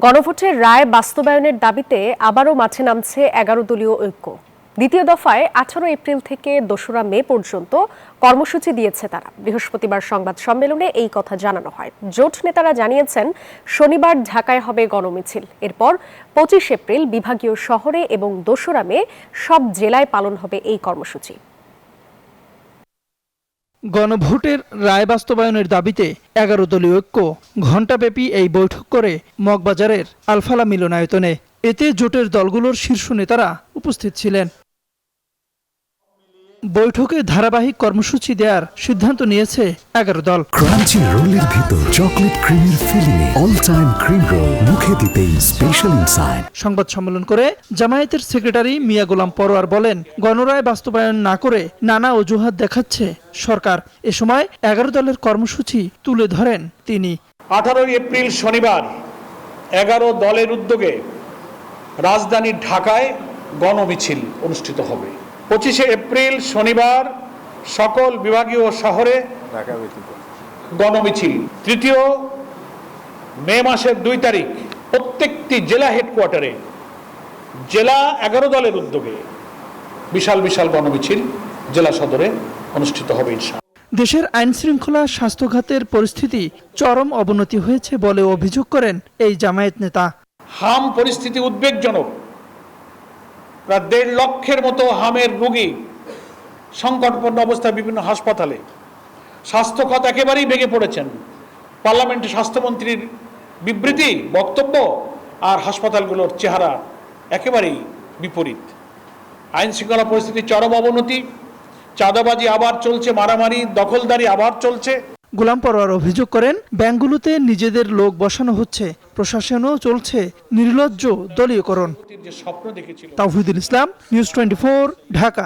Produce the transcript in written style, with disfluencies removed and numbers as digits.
গণভোটের রায় বাস্তবায়নের দাবিতে আবারও মাঠে নামছে ১১ দলীয় ঐক্য। দ্বিতীয় দফায় ১৮ এপ্রিল থেকে ২রা মে পর্যন্ত কর্মসূচি দিয়েছে তারা। বৃহস্পতিবার সংবাদ সম্মেলনে এই কথা জানানো হয়। জোট নেতারা জানিয়েছেন শনিবার ঢাকায় হবে গণমিছিল, এরপর ২৫ এপ্রিল বিভাগীয় শহরে এবং ২রা মে সব জেলায় পালন হবে এই কর্মসূচি। গণভোটের রায় বাস্তবায়নের দাবিতে ১১ দলীয় ঐক্য ঘণ্টাব্যাপী এই বৈঠক করে মগবাজারের আলফালা মিলনায়তনে। এতে জোটের দলগুলোর শীর্ষ নেতারা উপস্থিত ছিলেন। বৈঠকে ধারাবাহিক কর্মসূচি দেওয়ার সিদ্ধান্ত নিয়েছে ১১ দল। ক্রাঞ্চি রোলের ভিতর চকলেট ক্রিমের ফিলিংয়ে অল টাইম ক্রিম রোল, মুখে দিতেই স্পেশাল ইনসাইড। সংবাদ সম্মেলন করে জামায়াতের সেক্রেটারি মিয়া গোলাম পরোয়ার বলেন, গণরায় বাস্তবায়ন না করে নানা অজুহাত দেখাচ্ছে সরকার। এ সময় ১১ দলের কর্মসূচি তুলে ধরেন তিনি। ১৮ এপ্রিল শনিবার ১১ দলের উদ্যোগে রাজধানী ঢাকায় গণমিছিল অনুষ্ঠিত হবে। ২৫ এপ্রিল শনিবার সকল বিভাগীয় শহরে গণমিছিল। ৩ মে মাসের ২ তারিখ প্রত্যেকটি জেলা হেডকোয়ার্টারে জেলা ১১ দলের উদ্যোগে বিশাল বিশাল গণমিছিল জেলা সদরে অনুষ্ঠিত হবে ইনশাআল্লাহ। দেশের আইন শৃঙ্খলা স্বাস্থ্যখাতের পরিস্থিতি চরম অবনতি হয়েছে বলে অভিযোগ করেন এই জামায়াত নেতা। হাম পরিস্থিতি উদ্বেগজনক। প্রায় ১.৫ লক্ষের মতো হামের রোগী সংকটপূর্ণ অবস্থায় বিভিন্ন হাসপাতালে। স্বাস্থ্য খাত একেবারেই ভেঙে পড়েছেন। পার্লামেন্টে স্বাস্থ্যমন্ত্রীর বিবৃতি, বক্তব্য আর হাসপাতালগুলোর চেহারা একেবারেই বিপরীত। আইন শৃঙ্খলা পরিস্থিতি চরম অবনতি। চাঁদাবাজি আবার চলছে, মারামারি দখলদারি আবার চলছে। গোলাম পরোয়ার অভিযোগ করেন, ব্যাংকগুলোতে নিজেদের লোক বসানো হচ্ছে, প্রশাসনও চলছে নির্লজ্জ দলীয়করণ। যে স্বপ্ন দেখেছিল। তাওহিদুল ইসলাম, নিউজ 24, ঢাকা।